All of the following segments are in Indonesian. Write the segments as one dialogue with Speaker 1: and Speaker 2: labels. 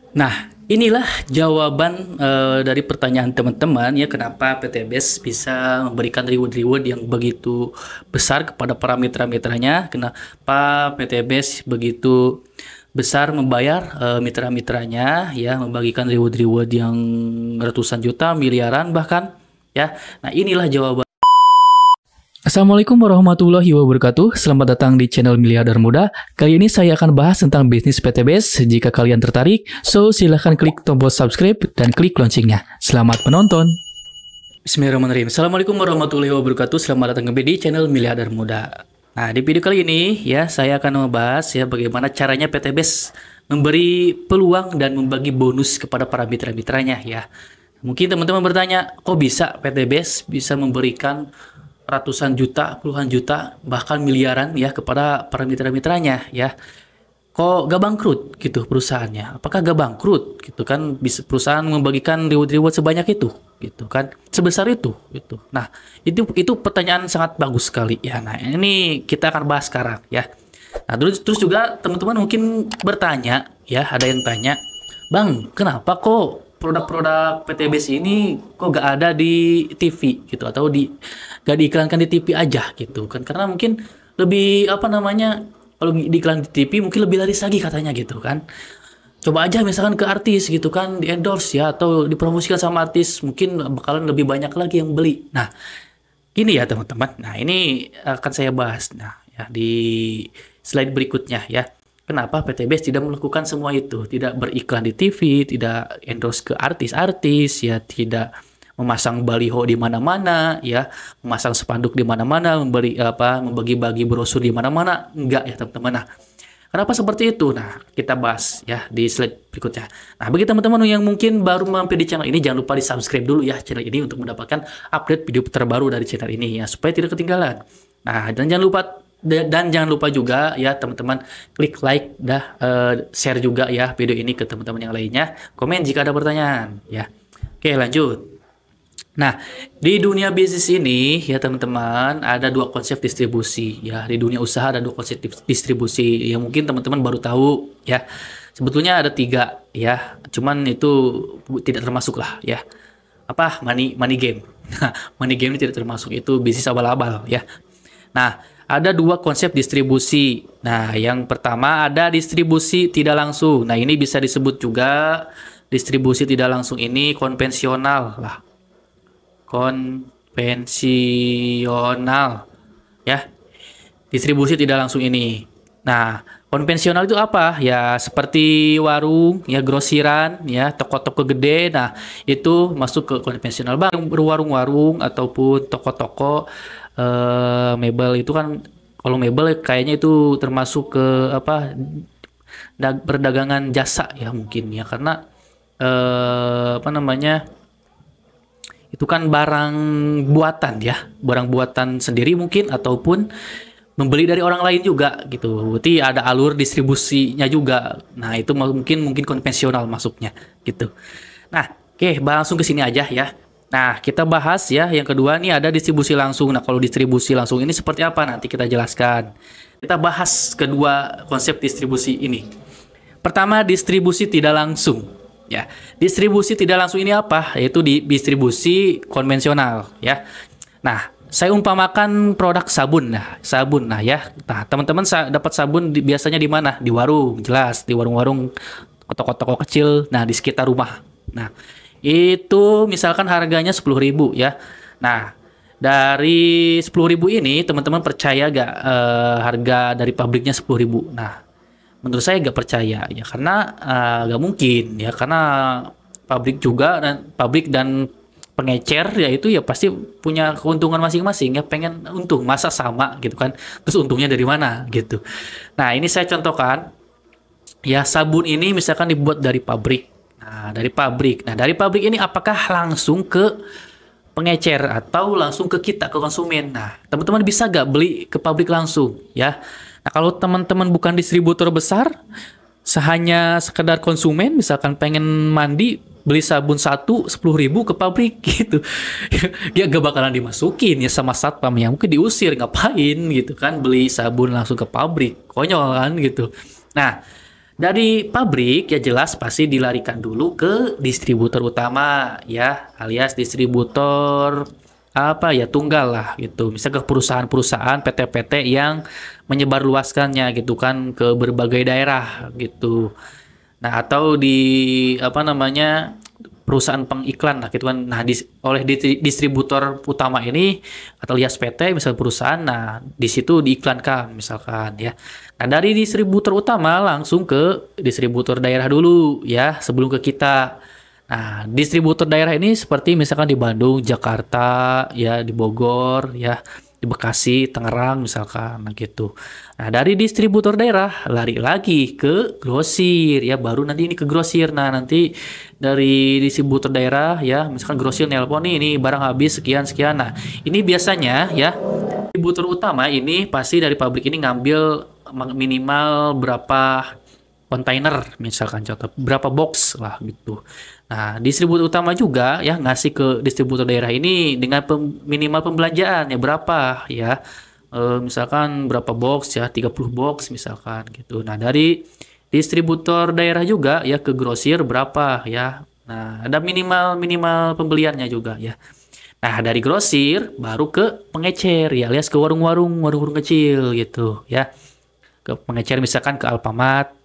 Speaker 1: Nah, inilah jawaban dari pertanyaan teman-teman ya kenapa PTBS bisa memberikan reward-reward yang begitu besar kepada para mitra-mitranya, kenapa PTBS begitu besar membayar mitra-mitranya ya membagikan reward-reward yang ratusan juta, miliaran bahkan ya. Nah, inilah jawaban. Assalamualaikum warahmatullahi wabarakatuh. Selamat datang di channel Miliarder Muda. Kali ini saya akan bahas tentang bisnis PTBS. Jika kalian tertarik, silahkan klik tombol subscribe dan klik loncengnya. Selamat menonton. Bismillahirrahmanirrahim. Assalamualaikum warahmatullahi wabarakatuh. Selamat datang kembali di channel Miliarder Muda. Nah, di video kali ini ya saya akan membahas ya bagaimana caranya PTBS memberi peluang dan membagi bonus kepada para mitra-mitranya ya. Mungkin teman-teman bertanya, kok bisa PTBS bisa memberikan ratusan juta, puluhan juta, bahkan miliaran ya kepada para mitra-mitranya ya. Kok gak bangkrut gitu perusahaannya? Apakah gak bangkrut gitu kan? Bisa perusahaan membagikan reward-reward sebanyak itu gitu kan? Sebesar itu gitu. Nah, itu pertanyaan sangat bagus sekali ya. Nah, ini kita akan bahas sekarang ya. Nah, terus juga teman-teman mungkin bertanya ya, ada yang tanya, "Bang, kenapa kok produk-produk PTBS ini kok gak ada di TV gitu atau gak diiklankan di TV aja gitu kan?" Karena mungkin lebih apa namanya, kalau diiklan di TV mungkin lebih laris lagi katanya gitu kan. Coba aja misalkan ke artis gitu kan, di endorse ya atau dipromosikan sama artis, mungkin bakalan lebih banyak lagi yang beli. Nah, gini ya teman-teman. Nah, ini akan saya bahas nah ya di slide berikutnya ya. Kenapa PTBS tidak melakukan semua itu? Tidak beriklan di TV, tidak endorse ke artis-artis, ya tidak memasang baliho di mana-mana, ya memasang spanduk di mana-mana, membagi-bagi brosur di mana-mana, enggak ya teman-teman. Nah, kenapa seperti itu? Nah, kita bahas ya di slide berikutnya. Nah, bagi teman-teman yang mungkin baru mampir di channel ini, jangan lupa di subscribe dulu ya channel ini untuk mendapatkan update video terbaru dari channel ini ya, supaya tidak ketinggalan. Nah, dan jangan lupa juga ya teman-teman klik like share juga ya video ini ke teman-teman yang lainnya, komen jika ada pertanyaan ya. Oke, lanjut. Nah, di dunia bisnis ini ya teman-teman ada dua konsep distribusi ya. Di dunia usaha ada dua konsep distribusi yang mungkin teman-teman baru tahu ya. Sebetulnya ada tiga ya, cuman itu tidak termasuk lah ya. Apa money game. Nah, money game ini tidak termasuk, itu bisnis abal-abal ya. Nah, ada dua konsep distribusi. Nah, yang pertama ada distribusi tidak langsung. Nah, ini bisa disebut juga distribusi tidak langsung ini konvensional lah. Konvensional ya. Distribusi tidak langsung ini. Nah, konvensional itu apa? Ya, seperti warung, ya grosiran, ya toko-toko gede. Nah, itu masuk ke konvensional. Bang, berwarung-warung ataupun toko-toko mebel itu kan, kalau mebel kayaknya itu termasuk ke apa, perdagangan jasa ya mungkin ya, karena apa namanya, itu kan barang buatan ya, barang buatan sendiri mungkin ataupun membeli dari orang lain juga gitu. Berarti ada alur distribusinya juga. Nah, itu mungkin konvensional masuknya gitu. Nah, oke, langsung ke sini aja ya. Nah, kita bahas ya yang kedua nih, ada distribusi langsung. Nah, kalau distribusi langsung ini seperti apa nanti kita jelaskan. Kita bahas kedua konsep distribusi ini. Pertama, distribusi tidak langsung. Ya, distribusi tidak langsung ini apa? Yaitu di distribusi konvensional ya. Nah, saya umpamakan produk sabun. Nah, sabun. Nah, ya. Nah, teman-teman dapat sabun biasanya di mana? Di warung, jelas, di warung-warung, toko-toko kecil. Nah, di sekitar rumah. Nah, itu misalkan harganya 10.000 ya. Nah, dari 10.000 ini teman-teman percaya gak harga dari pabriknya 10.000? Nah, menurut saya gak percaya ya, karena gak mungkin ya, karena pabrik dan pengecer ya itu ya pasti punya keuntungan masing-masing ya, pengen untung, masa sama gitu kan, terus untungnya dari mana gitu. Nah, ini saya contohkan ya, sabun ini misalkan dibuat dari pabrik. Nah, dari pabrik ini apakah langsung ke pengecer atau langsung ke kita, ke konsumen? Nah, teman-teman bisa gak beli ke pabrik langsung ya? Nah, kalau teman-teman bukan distributor besar, hanya sekedar konsumen, misalkan pengen mandi, beli sabun 10.000 ke pabrik gitu, ya gak bakalan dimasukin ya sama satpam, ya mungkin diusir, ngapain gitu kan beli sabun langsung ke pabrik, konyol kan gitu. Nah, Dari pabrik ya jelas pasti dilarikan dulu ke distributor utama ya, alias distributor apa ya tunggal lah gitu. Misal ke perusahaan-perusahaan PT-PT yang menyebarluaskannya gitu kan ke berbagai daerah gitu. Nah, atau di apa namanya perusahaan pengiklan lah gitu kan. Nah, oleh distributor utama ini atau alias PT misal perusahaan, nah di situ diiklankan misalkan ya. Nah, dari distributor utama langsung ke distributor daerah dulu ya sebelum ke kita. Nah, distributor daerah ini seperti misalkan di Bandung, Jakarta, ya di Bogor, ya di Bekasi, Tangerang misalkan, nah gitu. Nah, dari distributor daerah lari lagi ke grosir, ya baru nanti ini ke grosir. Nah, nanti dari distributor daerah, ya misalkan grosir nelpon nih, ini barang habis sekian sekian. Nah, ini biasanya ya distributor utama ini pasti dari pabrik ini ngambil minimal berapa kontainer misalkan contoh berapa box lah gitu. Nah, distributor utama juga ya ngasih ke distributor daerah ini dengan minimal pembelanjaan ya berapa ya. Misalkan berapa box ya 30 box misalkan gitu. Nah, dari distributor daerah juga ya ke grosir berapa ya. Nah, ada minimal minimal pembeliannya juga ya. Nah, dari grosir baru ke pengecer ya alias ke warung-warung kecil gitu ya. Ke pengecer misalkan ke Alfamart,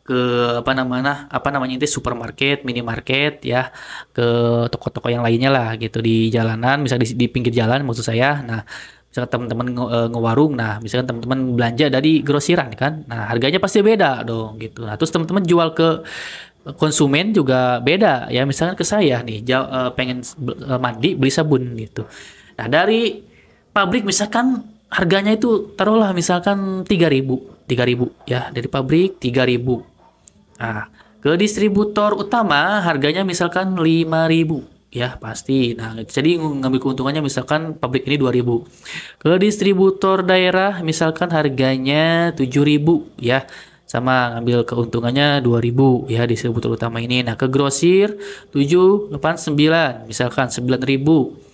Speaker 1: ke apa namanya itu supermarket, minimarket ya, ke toko-toko yang lainnya lah gitu di jalanan, misalnya di pinggir jalan maksud saya. Nah, misalkan teman-teman ngewarung, nah misalkan teman-teman belanja dari grosiran kan, nah harganya pasti beda dong gitu. Nah, terus teman-teman jual ke konsumen juga beda ya, misalkan ke saya nih pengen mandi beli sabun gitu. Nah, dari pabrik misalkan harganya itu taruhlah misalkan 3.000 ya dari pabrik 3.000. Nah, ke distributor utama harganya misalkan 5.000 ya pasti. Nah, jadi ngambil keuntungannya misalkan pabrik ini 2.000. Ke distributor daerah misalkan harganya 7.000 ya. Sama ngambil keuntungannya 2.000 ya distributor utama ini. Nah, ke grosir 7, 8, 9 misalkan 9.000.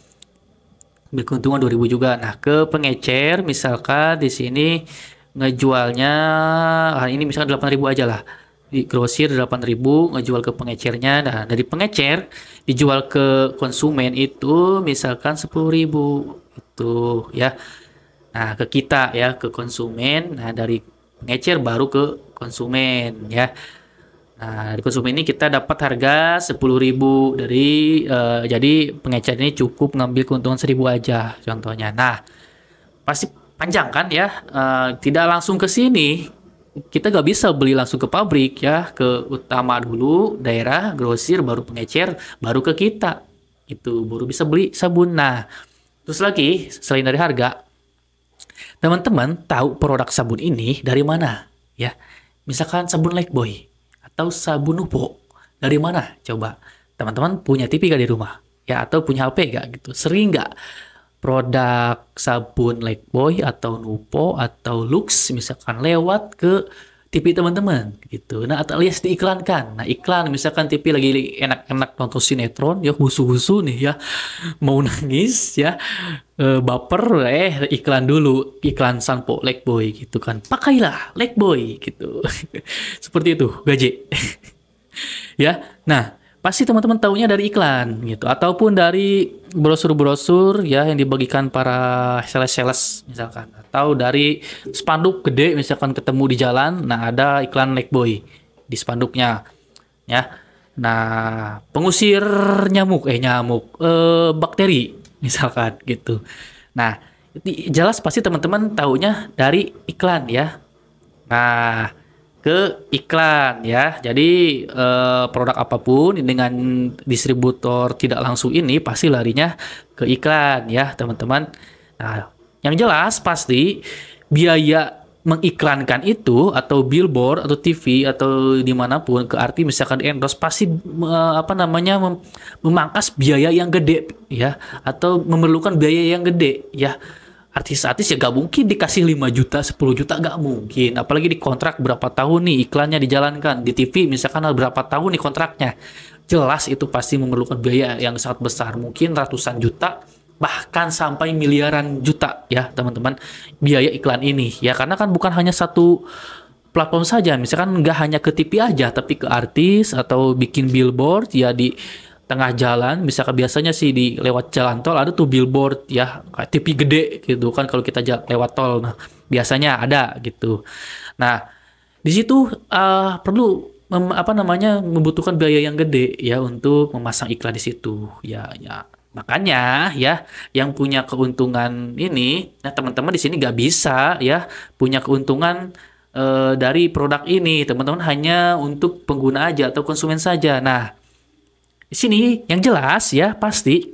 Speaker 1: Ambil keuntungan 2.000 juga. Nah, ke pengecer misalkan di sini ngejualnya ini misalkan 8.000 aja lah. Di grosir 8.000 ngejual ke pengecernya. Nah, dari pengecer dijual ke konsumen itu misalkan 10.000 itu ya. Nah, ke kita ya ke konsumen. Nah, dari pengecer baru ke konsumen ya. Nah, di konsumen ini kita dapat harga 10.000 dari jadi pengecer ini cukup ngambil keuntungan 1.000 aja contohnya. Nah, pasti panjang kan ya, tidak langsung ke sini. Kita nggak bisa beli langsung ke pabrik ya, ke utama dulu, daerah, grosir, baru pengecer, baru ke kita. Itu baru bisa beli sabun. Nah, terus lagi selain dari harga, teman-teman tahu produk sabun ini dari mana? Ya, misalkan sabun Lifebuoy atau sabun Nuvo dari mana? Coba teman-teman punya TV gak di rumah? Ya, atau punya HP gak gitu? Sering gak produk sabun Lifebuoy atau Nuvo atau Lux misalkan lewat ke TV teman-teman gitu. Nah, atau alias diiklankan. Nah, iklan misalkan TV lagi enak-enak nonton sinetron ya husu-husu nih ya. Mau nangis ya. Baper iklan dulu, iklan sampo Lifebuoy gitu kan. Pakailah Lifebuoy gitu. Seperti itu, gaje. Ya. Nah, pasti teman-teman tahunya dari iklan gitu ataupun dari brosur-brosur ya yang dibagikan para sales-sales misalkan atau dari spanduk gede misalkan ketemu di jalan, nah ada iklan Lifebuoy di spanduknya ya. Nah, pengusir bakteri misalkan gitu. Nah, jelas pasti teman-teman tahunya dari iklan ya. Nah, ke iklan ya. Jadi produk apapun dengan distributor tidak langsung ini pasti larinya ke iklan ya, teman-teman. Nah, yang jelas pasti biaya mengiklankan itu atau billboard atau TV atau dimanapun ke arti misalkan endorse pasti memangkas biaya yang gede ya atau memerlukan biaya yang gede ya. Artis-artis ya gak mungkin dikasih 5 juta, 10 juta gak mungkin. Apalagi di kontrak berapa tahun nih iklannya dijalankan. Di TV misalkan berapa tahun nih kontraknya. Jelas itu pasti memerlukan biaya yang sangat besar. Mungkin ratusan juta, bahkan sampai miliaran juta ya teman-teman. Biaya iklan ini. Ya karena kan bukan hanya satu platform saja. Misalkan nggak hanya ke TV aja, tapi ke artis atau bikin billboard ya di tengah jalan. Misalkan biasanya sih di lewat jalan tol ada tuh billboard ya, kayak TV gede gitu kan kalau kita lewat tol. Nah, biasanya ada gitu. Nah, di situ perlu membutuhkan biaya yang gede ya untuk memasang iklan di situ. Ya. Makanya ya yang punya keuntungan ini, nah teman-teman di sini nggak bisa ya punya keuntungan dari produk ini. Teman-teman hanya untuk pengguna aja atau konsumen saja. Nah, di sini yang jelas ya pasti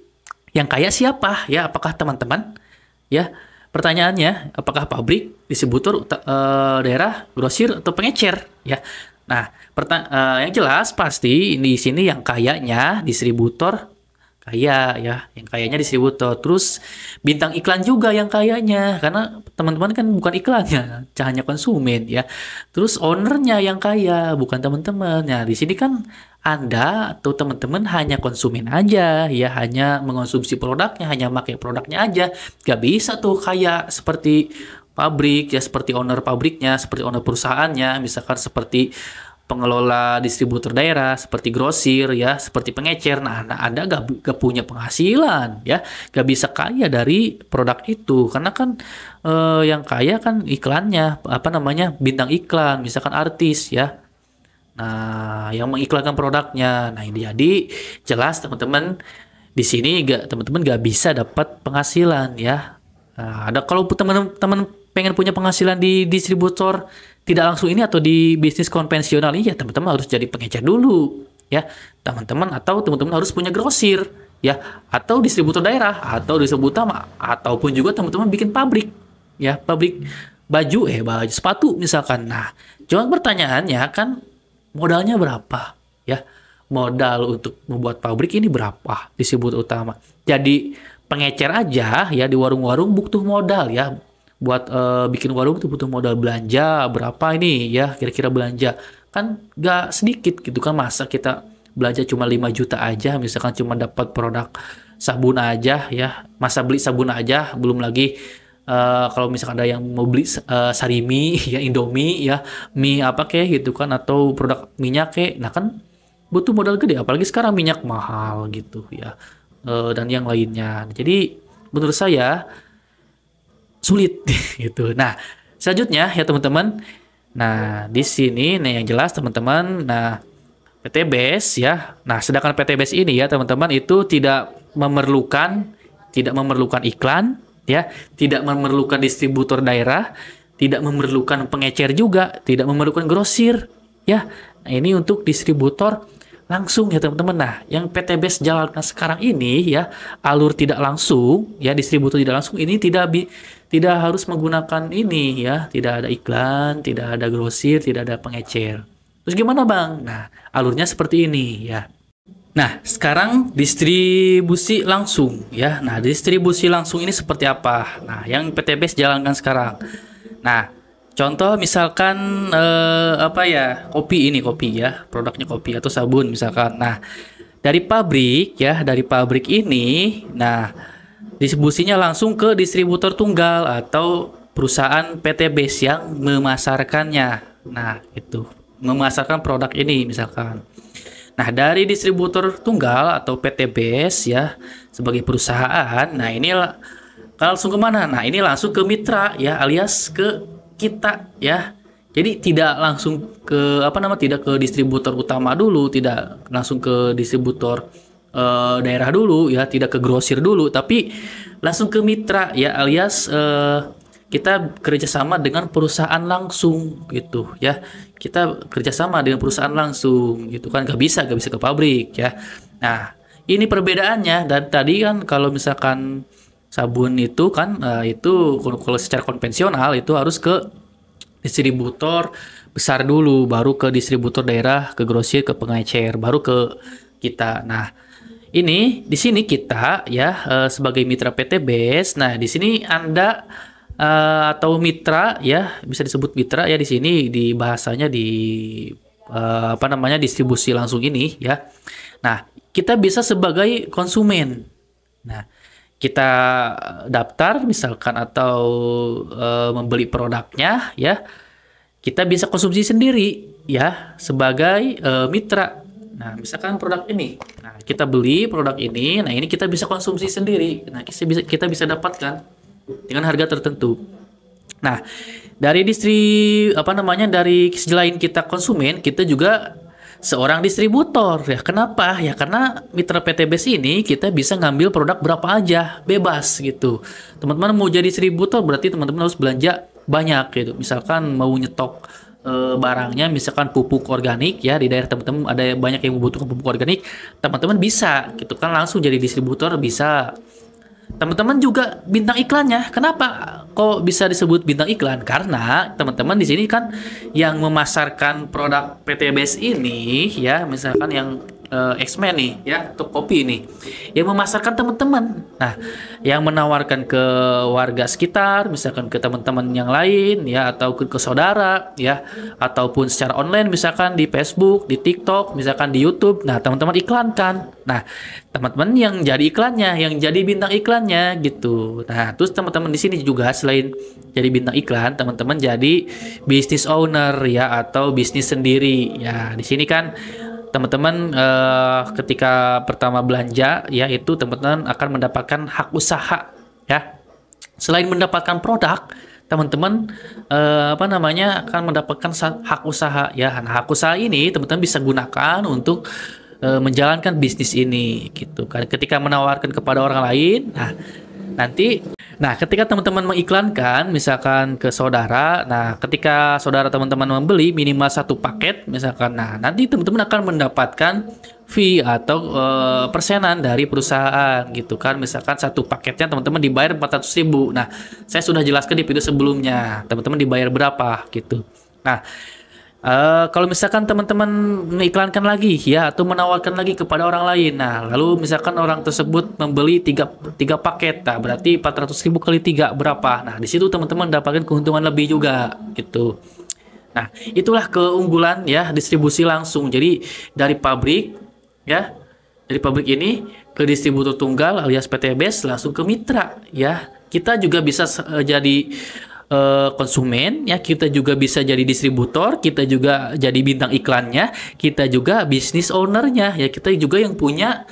Speaker 1: yang kaya siapa ya? Apakah teman-teman? Ya, pertanyaannya, apakah pabrik, distributor, daerah, grosir, atau pengecer? Ya, nah, yang jelas pasti di sini yang kayanya distributor kaya ya, yang kayanya distributor. Terus bintang iklan juga yang kayanya, karena teman-teman kan bukan iklannya, hanya konsumen ya. Terus ownernya yang kaya, bukan teman-teman. Nah, di sini kan anda atau teman-teman hanya konsumen aja ya, hanya mengonsumsi produknya, hanya pakai produknya aja. Gak bisa tuh kayak seperti pabrik ya, seperti owner pabriknya, seperti owner perusahaannya, misalkan seperti pengelola distributor daerah, seperti grosir ya, seperti pengecer. Nah, Anda gak punya penghasilan ya, gak bisa kaya dari produk itu, karena kan yang kaya kan iklannya, bintang iklan, misalkan artis ya. Nah, yang mengiklankan produknya. Nah, ini jadi jelas teman-teman di sini teman-teman gak bisa dapat penghasilan ya. Nah, ada kalau teman-teman pengen punya penghasilan di distributor tidak langsung ini atau di bisnis konvensional ini ya teman-teman harus jadi pengecer dulu ya. Teman-teman harus punya grosir ya, atau distributor daerah atau distributor utama, ataupun juga teman-teman bikin pabrik ya, pabrik baju sepatu misalkan. Nah, cuma pertanyaannya kan modalnya berapa ya? Modal untuk membuat pabrik ini berapa? Distributor utama. Jadi pengecer aja ya di warung-warung butuh modal ya. Buat bikin warung itu butuh modal belanja berapa ini ya, kira-kira belanja. Kan gak sedikit gitu kan, masa kita belanja cuma 5 juta aja misalkan cuma dapat produk sabun aja ya. Masa beli sabun aja belum lagi kalau misalkan ada yang mau beli Sarimi ya, Indomie ya, mie apa kek gitu kan, atau produk minyak kek, nah kan butuh modal gede, apalagi sekarang minyak mahal gitu ya, dan yang lainnya. Jadi menurut saya sulit gitu. Nah, selanjutnya ya teman-teman, nah di sini nih yang jelas teman-teman, nah PTBS ya, nah sedangkan PTBS ini ya teman-teman itu tidak memerlukan iklan ya, tidak memerlukan distributor daerah, tidak memerlukan pengecer juga, tidak memerlukan grosir ya. Nah, ini untuk distributor langsung ya teman-teman. Nah, yang PTBS jalankan sekarang ini ya, alur tidak langsung ya, distributor tidak langsung ini tidak harus menggunakan ini ya, tidak ada iklan, tidak ada grosir, tidak ada pengecer. Terus gimana Bang? Nah, alurnya seperti ini ya. Nah, sekarang distribusi langsung ya. Nah, distribusi langsung ini seperti apa? Nah, yang PTBS jalankan sekarang. Nah, contoh misalkan kopi ya, produknya kopi atau sabun misalkan. Nah, dari pabrik ini, nah distribusinya langsung ke distributor tunggal atau perusahaan PTBS yang memasarkannya. Nah, itu memasarkan produk ini misalkan. Nah, dari distributor tunggal atau PTBS ya sebagai perusahaan, nah ini langsung kemana? Nah, ini langsung ke mitra ya, alias ke kita ya. Jadi tidak langsung ke tidak ke distributor utama dulu, tidak langsung ke distributor daerah dulu ya, tidak ke grosir dulu, tapi langsung ke mitra ya, alias kita kerjasama dengan perusahaan langsung gitu ya. Kita kerjasama dengan perusahaan langsung gitu kan, gak bisa ke pabrik ya. Nah, ini perbedaannya. Dan tadi kan kalau misalkan sabun itu kan itu kalau secara konvensional itu harus ke distributor besar dulu, baru ke distributor daerah, ke grosir, ke pengecer, baru ke kita. Nah, ini di sini kita ya sebagai mitra PTBS. Nah, di sini Anda atau mitra ya, bisa disebut mitra ya di sini, di bahasanya di distribusi langsung ini ya. Nah, kita bisa sebagai konsumen. Nah, kita daftar misalkan atau membeli produknya ya. kita bisa konsumsi sendiri ya sebagai mitra. Nah, misalkan produk ini. Nah, kita beli produk ini, nah ini kita bisa konsumsi sendiri. Nah, kita bisa dapatkan dengan harga tertentu. Nah, dari dari sisi lain kita konsumen, kita juga seorang distributor ya. Kenapa? Ya karena mitra PTBS ini kita bisa ngambil produk berapa aja, bebas gitu. Teman-teman mau jadi distributor berarti teman-teman harus belanja banyak gitu. Misalkan mau nyetok barangnya, misalkan pupuk organik ya, di daerah teman-teman ada banyak yang membutuhkan pupuk organik, teman-teman bisa gitu kan langsung jadi distributor bisa. Teman-teman juga bintang iklannya. Kenapa kok bisa disebut bintang iklan? Karena teman-teman di sini kan yang memasarkan produk PTBS ini ya, misalkan yang X-Men nih ya, atau kopi ini yang memasarkan teman-teman. Nah, yang menawarkan ke warga sekitar, misalkan ke teman-teman yang lain ya, atau ke saudara ya, ataupun secara online misalkan di Facebook, di TikTok, misalkan di YouTube. Nah, teman-teman iklankan. Nah, teman-teman yang jadi iklannya, yang jadi bintang iklannya gitu. Nah, terus teman-teman di sini juga selain jadi bintang iklan, teman-teman jadi business owner ya, atau bisnis sendiri. Ya, di sini kan teman-teman ketika pertama belanja ya, itu teman-teman akan mendapatkan hak usaha ya. Selain mendapatkan produk, teman-teman akan mendapatkan hak usaha ya. Nah, hak usaha ini teman-teman bisa gunakan untuk menjalankan bisnis ini gitu kan. Ketika menawarkan kepada orang lain, ketika teman-teman mengiklankan misalkan ke saudara, nah ketika saudara teman-teman membeli minimal satu paket misalkan, nah nanti teman-teman akan mendapatkan fee atau persenan dari perusahaan gitu kan. Misalkan satu paketnya teman-teman dibayar 400.000. Nah, saya sudah jelaskan di video sebelumnya, teman-teman dibayar berapa gitu. Nah, kalau misalkan teman-teman mengiklankan lagi ya, atau menawarkan lagi kepada orang lain, nah lalu misalkan orang tersebut membeli tiga paket, nah berarti 400.000 kali 3 berapa? Nah, di situ teman-teman mendapatkan keuntungan lebih juga gitu. Nah, itulah keunggulan ya distribusi langsung. Jadi dari pabrik ya, dari pabrik ini ke distributor tunggal alias PTBS langsung ke mitra ya. Kita juga bisa jadi konsumen ya, kita juga bisa jadi distributor, kita juga jadi bintang iklannya, kita juga bisnis ownernya ya, kita juga yang punya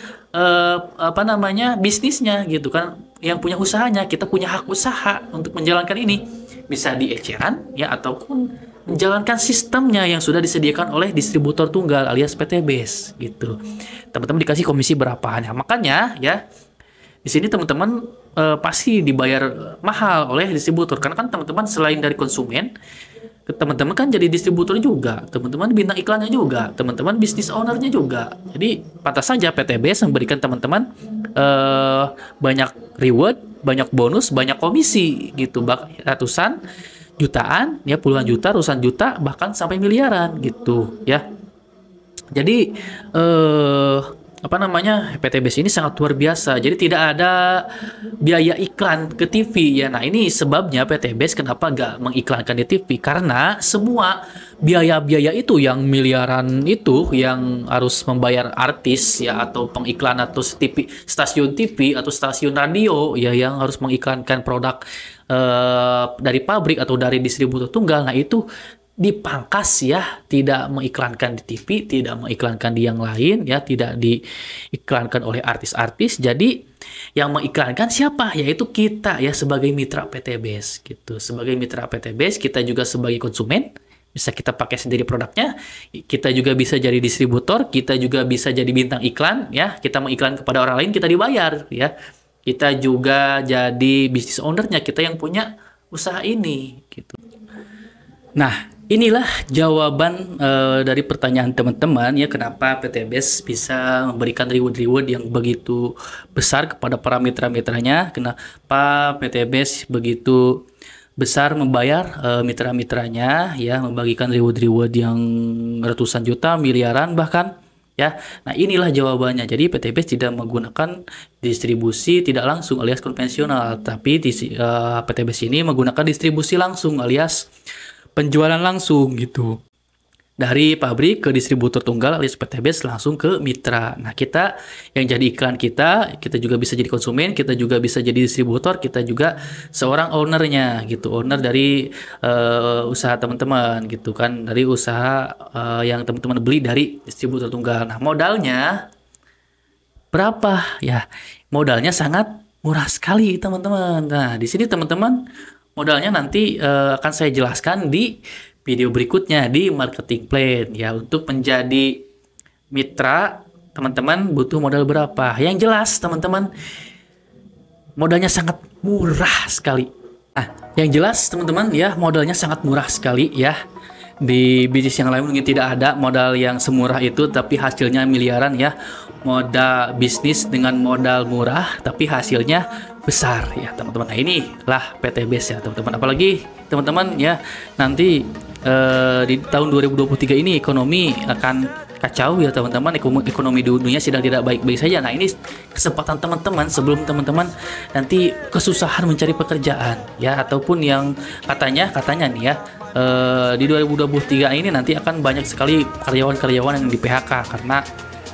Speaker 1: bisnisnya gitu kan, yang punya usahanya. Kita punya hak usaha untuk menjalankan ini, bisa di eceran ya, ataupun menjalankan sistemnya yang sudah disediakan oleh distributor tunggal alias PTBS gitu. Teman-teman dikasih komisi berapa? Nah, makanya ya di sini teman-teman pasti dibayar mahal oleh distributor, karena kan teman-teman selain dari konsumen, teman-teman kan jadi distributor juga, teman-teman bintang iklannya juga, teman-teman bisnis ownernya juga. Jadi pantas saja PTBS memberikan teman-teman banyak reward, banyak bonus, banyak komisi gitu, ratusan jutaan ya, puluhan juta, ratusan juta, bahkan sampai miliaran gitu ya. Jadi PTBS ini sangat luar biasa. Jadi tidak ada biaya iklan ke TV ya. Nah, ini sebabnya PTBS kenapa nggak mengiklankan di TV, karena semua biaya-biaya itu yang miliaran itu yang harus membayar artis ya, atau pengiklan, atau stasiun TV atau stasiun radio ya, yang harus mengiklankan produk dari pabrik atau dari distributor tunggal. Nah, itu dipangkas ya, tidak mengiklankan di TV, tidak mengiklankan di yang lain ya, tidak diiklankan oleh artis-artis. Jadi yang mengiklankan siapa? Yaitu kita ya, sebagai mitra PTBS gitu. Sebagai mitra PTBS, kita juga sebagai konsumen bisa kita pakai sendiri produknya, kita juga bisa jadi distributor, kita juga bisa jadi bintang iklan ya, kita mengiklan kepada orang lain, kita dibayar ya. Kita juga jadi business ownernya, kita yang punya usaha ini gitu. Nah, inilah jawaban dari pertanyaan teman-teman ya, kenapa PTBS bisa memberikan reward-reward yang begitu besar kepada para mitra-mitranya, kenapa PTBS begitu besar membayar mitra-mitranya ya, membagikan reward-reward yang ratusan juta, miliaran bahkan ya. Nah, inilah jawabannya. Jadi PTBS tidak menggunakan distribusi tidak langsung alias konvensional, tapi PTBS ini menggunakan distribusi langsung alias penjualan langsung gitu. dari pabrik ke distributor tunggal alias PTBS langsung ke mitra. Nah, kita yang jadi iklan kita juga bisa jadi konsumen, kita juga bisa jadi distributor, kita juga seorang ownernya gitu, owner dari usaha teman-teman gitu kan, dari usaha yang teman-teman beli dari distributor tunggal. Nah, modalnya berapa? Ya, modalnya sangat murah sekali, teman-teman. Nah, di sini teman-teman modalnya nanti akan saya jelaskan di video berikutnya di marketing plan ya. Untuk menjadi mitra, teman-teman butuh modal berapa? Yang jelas, teman-teman, modalnya sangat murah sekali. Nah, yang jelas, teman-teman ya, modalnya sangat murah sekali ya. Di bisnis yang lain mungkin tidak ada modal yang semurah itu, tapi hasilnya miliaran ya. Modal bisnis dengan modal murah, tapi hasilnya besar ya, teman-teman. Nah, inilah PTBS ya, teman-teman. Apalagi teman-teman ya, nanti di tahun 2023 ini ekonomi akan kacau ya, teman-teman. Ekonomi dunia sedang tidak baik-baik saja. Nah, ini kesempatan teman-teman sebelum teman-teman nanti kesusahan mencari pekerjaan ya, ataupun yang katanya nih ya, di 2023 ini nanti akan banyak sekali karyawan-karyawan yang di PHK karena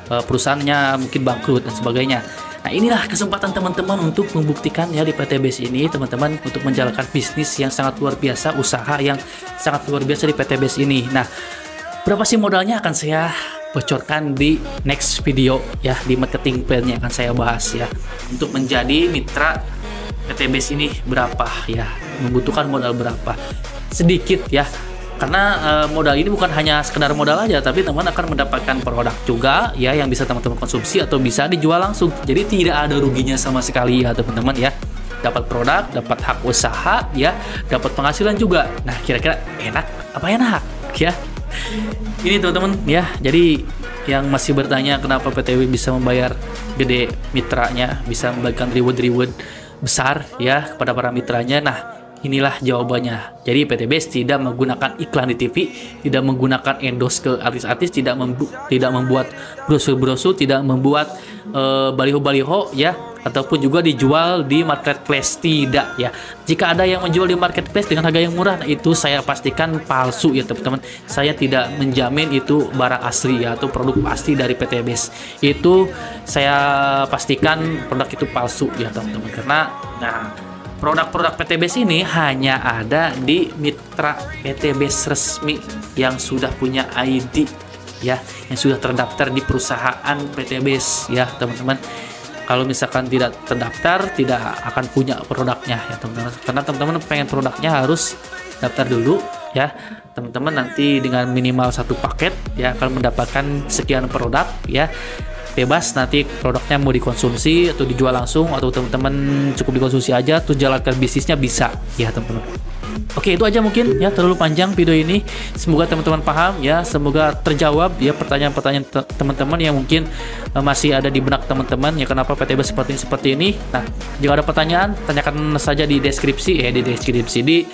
Speaker 1: perusahaannya mungkin bangkrut dan sebagainya. Nah, inilah kesempatan teman-teman untuk membuktikan ya di PTBS ini, teman-teman, untuk menjalankan bisnis yang sangat luar biasa, usaha yang sangat luar biasa di PTBS ini. Nah, berapa sih modalnya akan saya bocorkan di next video ya, di marketing plan-nya akan saya bahas ya. Untuk menjadi mitra PTBS ini berapa ya, membutuhkan modal berapa. Sedikit ya, karena modal ini bukan hanya sekedar modal aja, tapi teman-teman akan mendapatkan produk juga ya, yang bisa teman-teman konsumsi atau bisa dijual langsung. Jadi tidak ada ruginya sama sekali ya, teman-teman ya. Dapat produk, dapat hak usaha ya, dapat penghasilan juga. Nah, kira-kira enak apa enak ya? Ini teman-teman ya. Jadi yang masih bertanya kenapa PTB bisa membayar gede mitranya, bisa membagikan reward besar ya kepada para mitranya. Nah, inilah jawabannya. Jadi PTBS tidak menggunakan iklan di TV, tidak menggunakan endorse ke artis-artis, tidak membuat brosur-brosur, tidak membuat baliho-baliho ya, ataupun juga dijual di marketplace, tidak ya. Jika ada yang menjual di marketplace dengan harga yang murah, nah itu saya pastikan palsu ya, teman-teman. Saya tidak menjamin itu barang asli ya, atau produk asli dari PTBS. Itu saya pastikan produk itu palsu ya, teman-teman. Karena nah, produk-produk PTBS ini hanya ada di mitra PTBS resmi yang sudah punya ID ya, yang sudah terdaftar di perusahaan PTBS ya, teman-teman. Kalau misalkan tidak terdaftar, tidak akan punya produknya ya, teman-teman. Karena teman-teman pengen produknya harus daftar dulu ya, teman-teman. Nanti dengan minimal satu paket ya akan mendapatkan sekian produk ya. Bebas nanti produknya mau dikonsumsi atau dijual langsung, atau teman-teman cukup dikonsumsi aja tuh jalankan bisnisnya bisa ya, teman-teman. Oke, itu aja mungkin ya, terlalu panjang video ini. Semoga teman-teman paham ya, semoga terjawab ya pertanyaan-pertanyaan teman-teman yang mungkin masih ada di benak teman-teman ya, kenapa PTBS seperti ini. Nah, jika ada pertanyaan tanyakan saja di deskripsi di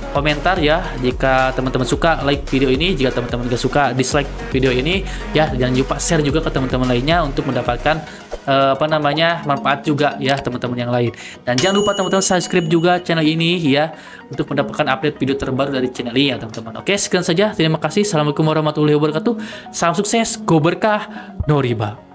Speaker 1: komentar ya. Jika teman-teman suka, like video ini. Jika teman-teman juga suka, dislike video ini ya. Jangan lupa share juga ke teman-teman lainnya untuk mendapatkan manfaat juga ya, teman-teman yang lain. Dan jangan lupa teman-teman subscribe juga channel ini ya, untuk mendapatkan update video terbaru dari channel ini ya, teman-teman. Oke, sekian saja. Terima kasih. Assalamualaikum warahmatullahi wabarakatuh. Salam sukses, go berkah, no riba.